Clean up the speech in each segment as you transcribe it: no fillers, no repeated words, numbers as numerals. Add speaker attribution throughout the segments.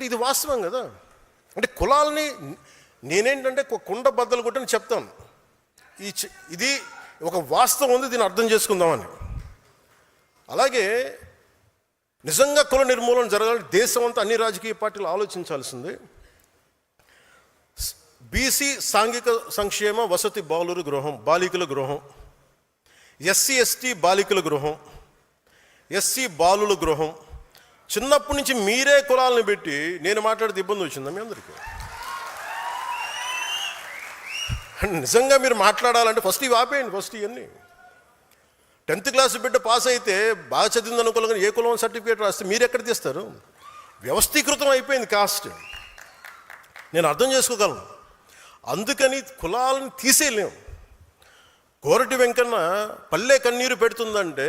Speaker 1: ఇది వాస్తవం కదా. అంటే కులాలని నేనేంటంటే కుండ బద్దలు కొట్టని చెప్తాను. ఇది ఒక వాస్తవం ఉంది, దీన్ని అర్థం చేసుకుందామని. అలాగే నిజంగా కుల నిర్మూలన జరగాలని దేశం అంతా అన్ని రాజకీయ పార్టీలు ఆలోచించాల్సింది. బీసీ సాంఘిక సంక్షేమ వసతి బాలికల గృహం, ఎస్సీ ఎస్టీ బాలికల గృహం, ఎస్సీ బాలుల గృహం. చిన్నప్పటి నుంచి మీరే కులాలను పెట్టి నేను మాట్లాడితే ఇబ్బంది వచ్చిందా మీ అందరికీ? నిజంగా మీరు మాట్లాడాలంటే ఫస్ట్ ఇవి ఆపేయండి. ఫస్ట్ ఇవన్నీ 10th క్లాస్ బిడ్డ పాస్ అయితే బాగా చదివింది అనుకోవాలి, ఏ కులం సర్టిఫికేట్ రాస్తే మీరు ఎక్కడ తీస్తారు? వ్యవస్థీకృతం అయిపోయింది కాస్ట్. నేను అర్థం చేసుకోగలను. అందుకని కులాలను తీసేయలేము. కోరటి వెంకన్న పల్లె కన్నీరు పెడుతుందంటే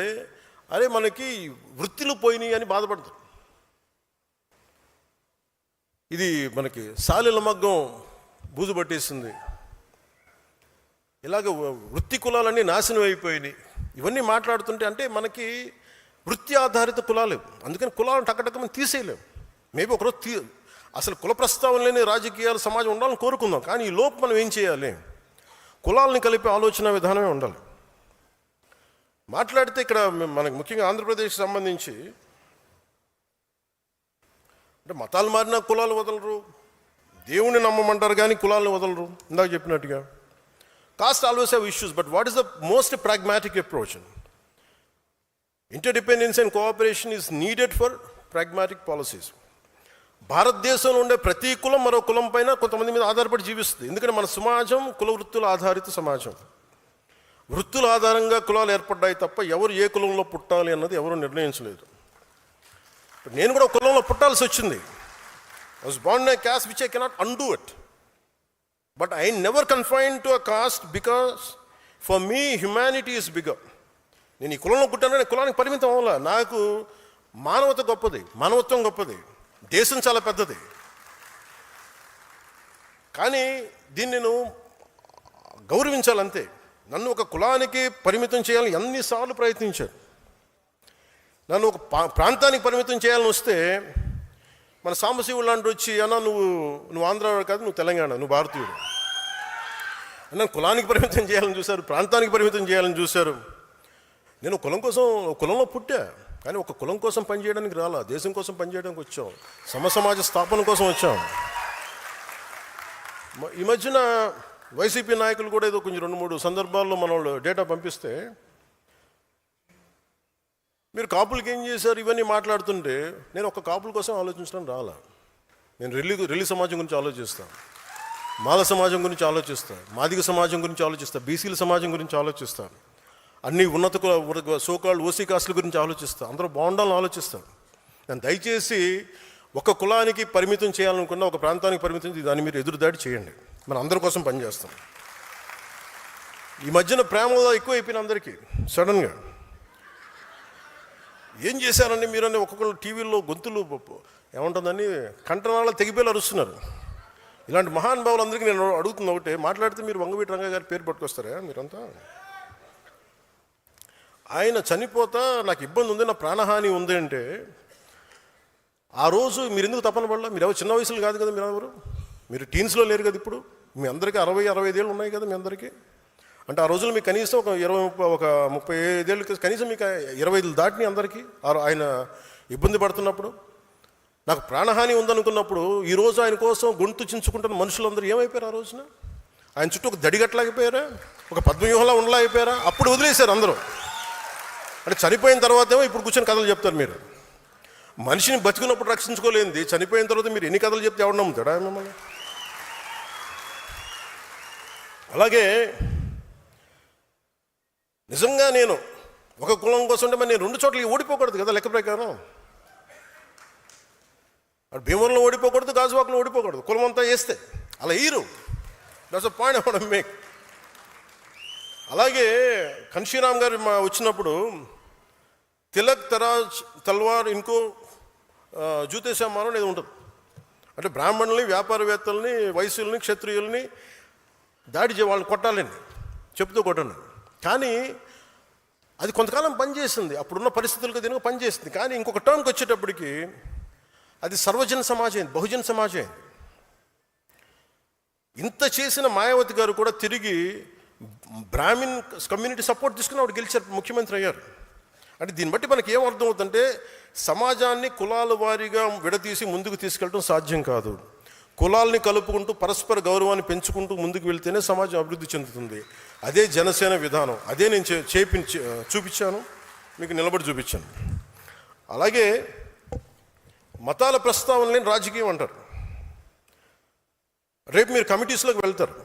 Speaker 1: అరే మనకి వృత్తులు పోయినాయి అని బాధపడతారు. ఇది మనకి సాలెల మగ్గం బూజు పట్టేసింది, ఇలాగ వృత్తి కులాలన్నీ నాశనం అయిపోయినాయి. ఇవన్నీ మాట్లాడుతుంటే అంటే మనకి వృత్తి ఆధారిత కులాలు, అందుకని కులాలను టక్కటక్కమని తీసేయలేము. మేబీ ఒకరోజు అసలు కుల ప్రస్తావన లేని రాజకీయాలు సమాజం ఉండాలని కోరుకుందాం. కానీ ఈ లోపు మనం ఏం చేయాలి? కులాలని కలిపే ఆలోచన విధానమే ఉండాలి. మాట్లాడితే ఇక్కడ మనకి ముఖ్యంగా ఆంధ్రప్రదేశ్కి సంబంధించి అంటే మతాలు మారినా కులాలు వదలరు, దేవుణ్ణి నమ్మమంటారు కానీ కులాలను వదలరు. ఇందాక చెప్పినట్టుగా caste always have issues, but what is the most pragmatic approach? Interdependence and cooperation is needed for pragmatic policies. భారతదేశంలో ఉండే ప్రతి కులం మరో కులం పైన కొంతమంది మీద ఆధారపడి జీవిస్తుంది. ఎందుకంటే మన సమాజం కుల వృత్తుల ఆధారిత సమాజం. వృత్తుల ఆధారంగా కులాలు ఏర్పడ్డాయి తప్ప ఎవరు ఏ కులంలో పుట్టాలి అన్నది ఎవరు నిర్ణయించలేదు. నేను కూడా కులంలో పుట్టాల్సి వచ్చింది. I was born in a caste which I cannot undo it. But I never confined to a caste because for me humanity is bigger. నేను ఈ కులంలో పుట్టానని కులానికి పరిమితం అవ్వాల. నాకు మానవత గొప్పది, మానవత్వం గొప్పది, దేశం చాలా పెద్దది. కానీ దీన్ని నేను గౌరవించాలంతే. నన్ను ఒక కులానికి పరిమితం చేయాలని ఎన్నిసార్లు ప్రయత్నించారు. నన్ను ఒక ప్రాంతానికి పరిమితం చేయాలని వస్తే మన సాంబశివుడు లాంటి వచ్చి అన్నా నువ్వు ఆంధ్ర కాదు, నువ్వు తెలంగాణ, నువ్వు భారతీయుడు. నన్ను కులానికి పరిమితం చేయాలని చూశారు, ప్రాంతానికి పరిమితం చేయాలని చూశారు. నేను కులంలో పుట్టా, కానీ ఒక కులం కోసం పనిచేయడానికి రాలా, దేశం కోసం పనిచేయడానికి వచ్చాం, సమాజ స్థాపన కోసం వచ్చాం. ఈ మధ్యన వైసీపీ నాయకులు కూడా ఏదో కొంచెం 2-3 సందర్భాల్లో మన వాళ్ళు డేటా పంపిస్తే మీరు కాపులకి ఏం చేశారు ఇవన్నీ మాట్లాడుతుంటే నేను ఒక కాపుల కోసం ఆలోచించడం రాలా. నేను రెల్లి సమాజం గురించి ఆలోచిస్తాను, మాల సమాజం గురించి ఆలోచిస్తాను, మాదిగ సమాజం గురించి ఆలోచిస్తాను, బీసీల సమాజం గురించి ఆలోచిస్తాను, అన్ని ఉన్నత సోకాళ్ళు ఓసీ కాస్టుల గురించి ఆలోచిస్తాను, అందరూ బాగుండాలని ఆలోచిస్తాను. నేను దయచేసి ఒక కులానికి పరిమితం చేయాలనుకున్నా, ఒక ప్రాంతానికి పరిమితం దాన్ని మీరు ఎదురుదాడి చేయండి. మనం అందరి కోసం పనిచేస్తాం. ఈ మధ్యన ప్రేమలో ఎక్కువ అయిపోయిన అందరికీ సడన్గా ఏం చేశారండి మీరని ఒక్కొక్కరు టీవీల్లో గొంతులు ఏముంటుందని కంటనాళ్ళ తెగిపోయి అరుస్తున్నారు. ఇలాంటి మహానుభావులందరికీ నేను అడుగుతున్న ఒకటే, మాట్లాడితే మీరు వంగవీటి రంగా గారి పేరు పట్టుకొస్తారా మీరంతా? ఆయన చనిపోతా నాకు ఇబ్బంది ఉంది, నా ప్రాణహాని ఉంది అంటే ఆ రోజు మీరు ఎందుకు తపన పడలా? మీరు ఎవరు చిన్న వయసులో కాదు కదా, మీరు టీన్స్లో లేరు కదా. ఇప్పుడు మీ అందరికీ 60-65 ఏళ్ళు ఉన్నాయి కదా మీ అందరికీ. అంటే ఆ రోజులు మీకు కనీసం ఒక 35 ఏళ్ళు, కనీసం మీకు 25 దాటిని అందరికీ. ఆయన ఇబ్బంది పడుతున్నప్పుడు, నాకు ప్రాణహాని ఉందనుకున్నప్పుడు, ఈరోజు ఆయన కోసం గొంతు చించుకుంటున్న మనుషులందరూ ఏమైపోయారు? ఆ రోజున ఆయన చుట్టూ ఒక దడిగట్లాగిపోయారా, ఒక పద్మవ్యూహంలా ఉండలేకపోయారా? అప్పుడు వదిలేశారు అందరూ. అంటే చనిపోయిన తర్వాత ఏమో ఇప్పుడు కూర్చొని కథలు చెప్తారు. మీరు మనిషిని బతుకున్నప్పుడు రక్షించుకోలేంది, చనిపోయిన తర్వాత మీరు ఎన్ని కథలు చెప్తే ఎవరు నమ్ముతాడా మిమ్మల్ని? అలాగే నిజంగా నేను ఒక కులం కోసం ఉంటే మరి నేను 2 చోట్లకి ఓడిపోకూడదు కదా లెక్క ప్రకారం. భీమవరంలో ఓడిపోకూడదు, గాజువాకలో ఓడిపోకూడదు, కులం అంతా వేస్తే అలా ఈరు. That's a point I want to make. అలాగే కన్షీరామ్ గారు వచ్చినప్పుడు తిలక్ తల్వార్ ఇంకో జూతేశామానం అనేది ఉంటుంది. అంటే బ్రాహ్మణుల్ని, వ్యాపారవేత్తల్ని, వైశ్యుల్ని, క్షత్రియుల్ని వాళ్ళని కొట్టాలండి, చెప్తూ కొట్టండి. కానీ అది కొంతకాలం పనిచేసింది, అప్పుడున్న పరిస్థితులకు దీనికి పనిచేస్తుంది. కానీ ఇంకొక టర్మ్కి వచ్చేటప్పటికి అది సర్వజన సమాజం, బహుజన సమాజం. ఇంత చేసిన మాయావతి గారు కూడా తిరిగి బ్రాహ్మిన్ కమ్యూనిటీ సపోర్ట్ తీసుకుని ఆవిడ గెలిచారు, ముఖ్యమంత్రి అయ్యారు. అంటే దీన్ని బట్టి మనకి ఏం అర్థం అవుతుందంటే సమాజాన్ని కులాల వారీగా విడదీసి ముందుకు తీసుకెళ్ళడం సాధ్యం కాదు. కులాల్ని కలుపుకుంటూ పరస్పర గౌరవాన్ని పెంచుకుంటూ ముందుకు వెళ్తేనే సమాజం అభివృద్ధి చెందుతుంది. అదే జనసేన విధానం. అదే నేను చూపించాను, మీకు నిలబడి చూపించాను. అలాగే మతాల ప్రస్తావన లేని రాజకీయం అంటారు. రేపు మీరు కమిటీస్లోకి వెళ్తారు.